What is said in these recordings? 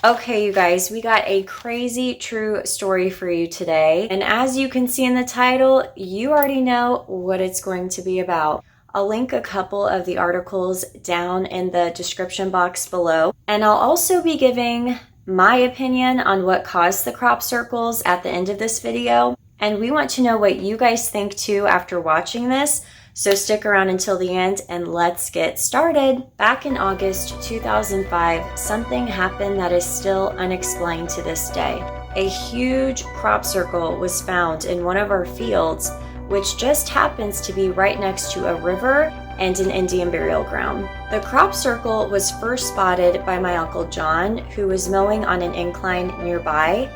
Okay, you guys, we got a crazy true story for you today. And as you can see in the title, you already know what it's going to be about. I'll link a couple of the articles down in the description box below. And I'll also be giving my opinion on what caused the crop circles at the end of this video. And we want to know what you guys think too after watching this. So stick around until the end and let's get started. Back in August 2005, something happened that is still unexplained to this day. A huge crop circle was found in one of our fields, which just happens to be right next to a river and an Indian burial ground. The crop circle was first spotted by my Uncle John, who was mowing on an incline nearby.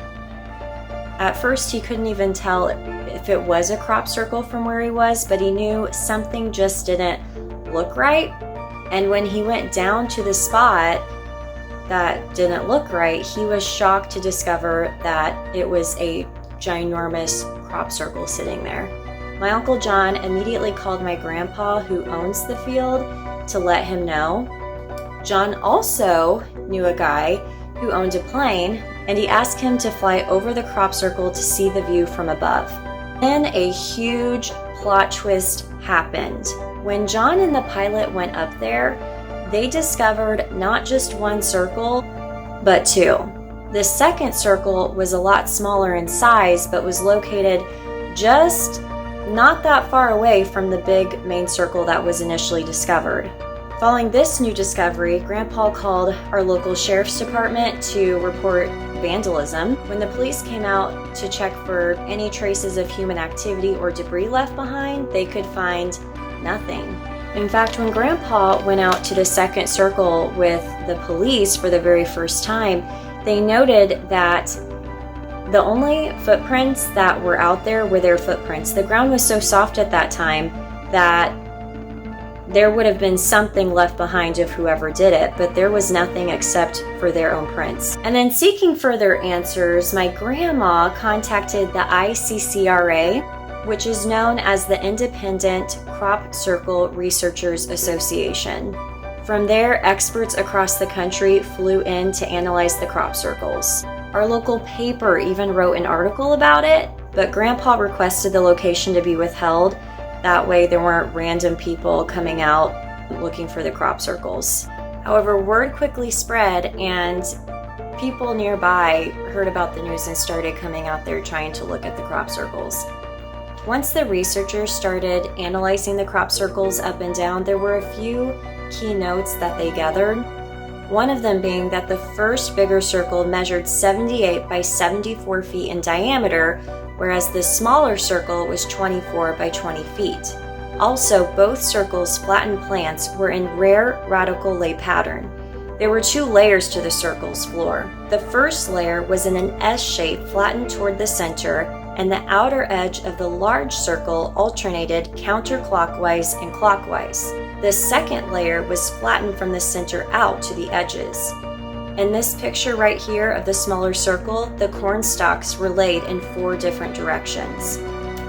At first, he couldn't even tell if it was a crop circle from where he was, but he knew something just didn't look right. And when he went down to the spot that didn't look right, he was shocked to discover that it was a ginormous crop circle sitting there. My Uncle John immediately called my grandpa, who owns the field, to let him know. John also knew a guy who owned a plane, and he asked him to fly over the crop circle to see the view from above. Then a huge plot twist happened. When John and the pilot went up there, they discovered not just one circle, but two. The second circle was a lot smaller in size, but was located just not that far away from the big main circle that was initially discovered. Following this new discovery, Grandpa called our local sheriff's department to report vandalism. When the police came out to check for any traces of human activity or debris left behind, they could find nothing. In fact, when Grandpa went out to the second circle with the police for the very first time, they noted that the only footprints that were out there were their footprints. The ground was so soft at that time that there would have been something left behind of whoever did it, but there was nothing except for their own prints. And then seeking further answers, my grandma contacted the ICCRA, which is known as the Independent Crop Circle Researchers Association. From there, experts across the country flew in to analyze the crop circles. Our local paper even wrote an article about it, but Grandpa requested the location to be withheld. That way there weren't random people coming out looking for the crop circles. However, word quickly spread and people nearby heard about the news and started coming out there trying to look at the crop circles. Once the researchers started analyzing the crop circles up and down, there were a few key notes that they gathered. One of them being that the first bigger circle measured 78 by 74 feet in diameter, whereas the smaller circle was 24 by 20 feet. Also, both circles' flattened plants were in rare radical lay pattern. There were two layers to the circle's floor. The first layer was in an S shape flattened toward the center, and the outer edge of the large circle alternated counterclockwise and clockwise. The second layer was flattened from the center out to the edges. In this picture right here of the smaller circle, the corn stalks were laid in 4 different directions.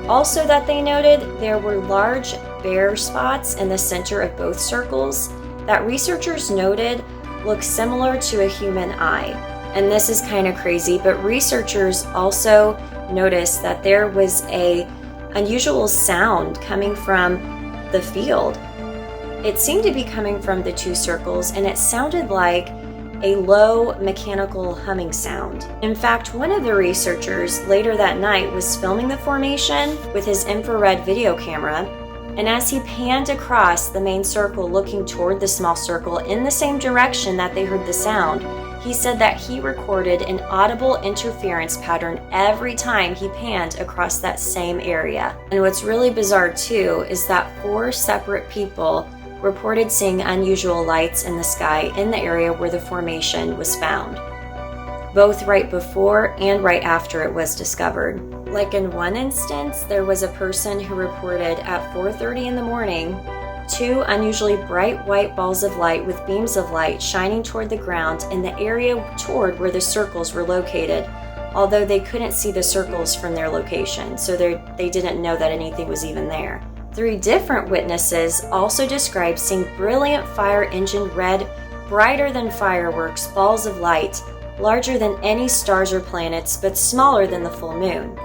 Also that they noted, there were large bare spots in the center of both circles that researchers noted look similar to a human eye. And this is kind of crazy, but researchers also noticed that there was an unusual sound coming from the field. It seemed to be coming from the 2 circles, and it sounded like a low mechanical humming sound. In fact, one of the researchers later that night was filming the formation with his infrared video camera, and as he panned across the main circle looking toward the small circle in the same direction that they heard the sound, he said that he recorded an audible interference pattern every time he panned across that same area. And what's really bizarre too is that 4 separate people reported seeing unusual lights in the sky in the area where the formation was found, both right before and right after it was discovered. Like in one instance, there was a person who reported at 4:30 in the morning 2 unusually bright white balls of light with beams of light shining toward the ground in the area toward where the circles were located, although they couldn't see the circles from their location, so they didn't know that anything was even there. 3 different witnesses also described seeing brilliant fire engine red, brighter than fireworks, balls of light larger than any stars or planets, but smaller than the full moon.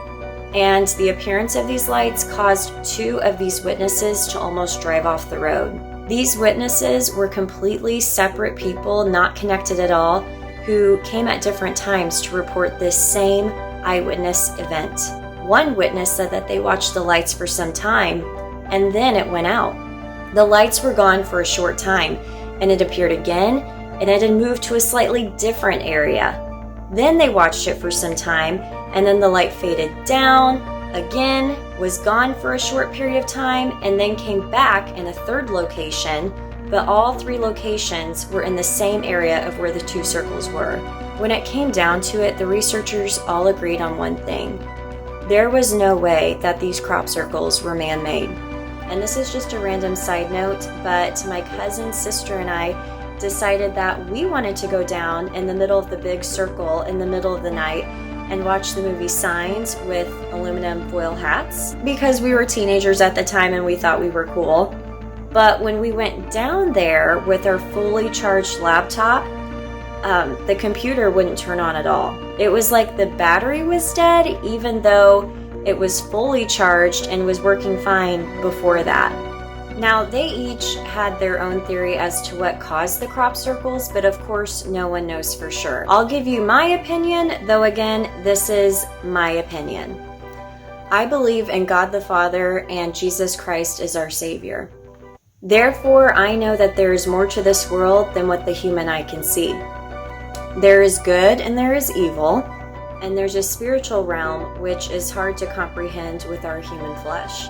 And the appearance of these lights caused 2 of these witnesses to almost drive off the road. These witnesses were completely separate people, not connected at all, who came at different times to report this same eyewitness event. One witness said that they watched the lights for some time, and then it went out. The lights were gone for a short time, and it appeared again, and it had moved to a slightly different area. Then they watched it for some time, and then the light faded down, again, was gone for a short period of time, and then came back in a third location, but all 3 locations were in the same area of where the 2 circles were. When it came down to it, the researchers all agreed on one thing. There was no way that these crop circles were man-made. And this is just a random side note, but my cousin, sister, and I decided that we wanted to go down in the middle of the big circle in the middle of the night and watch the movie Signs with aluminum foil hats because we were teenagers at the time and we thought we were cool. But when we went down there with our fully charged laptop, the computer wouldn't turn on at all. It was like the battery was dead, even though it was fully charged and was working fine before that. Now, they each had their own theory as to what caused the crop circles, but of course, no one knows for sure. I'll give you my opinion, though again, this is my opinion. I believe in God the Father and Jesus Christ is our Savior. Therefore, I know that there is more to this world than what the human eye can see. There is good and there is evil, and there's a spiritual realm which is hard to comprehend with our human flesh.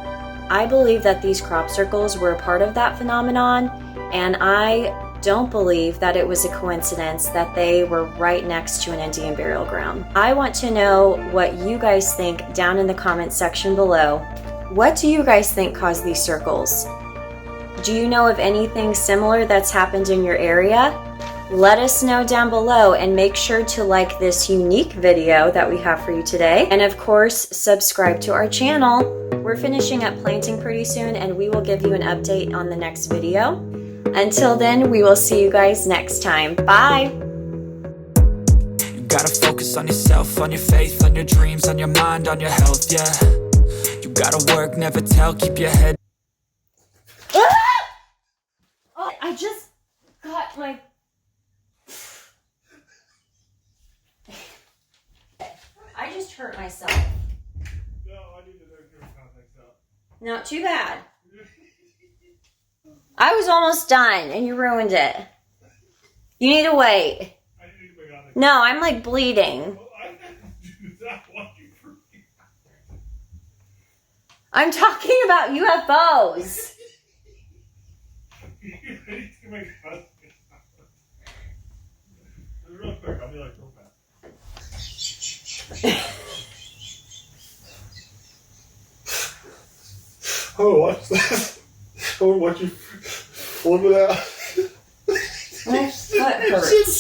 I believe that these crop circles were a part of that phenomenon, and I don't believe that it was a coincidence that they were right next to an Indian burial ground. I want to know what you guys think down in the comment section below. What do you guys think caused these circles? Do you know of anything similar that's happened in your area? Let us know down below, and make sure to like this unique video that we have for you today. And of course, subscribe to our channel. We're finishing up planting pretty soon, and we will give you an update on the next video. Until then, we will see you guys next time. Bye! You gotta focus on yourself, on your faith, on your dreams, on your mind, on your health, yeah. You gotta work, never tell, keep your head. Oh, I just got my... I just hurt myself. No, I need to know your contacts out. Not too bad. I was almost done and you ruined it. You need to wait. I need to make contacts. No, I'm like bleeding. Well, I do not want you for me. I'm talking about UFOs. You need to make contacts out. Real quick, I'll be like real fast. Oh, watch that. Oh, watch you flip it out. My foot hurts.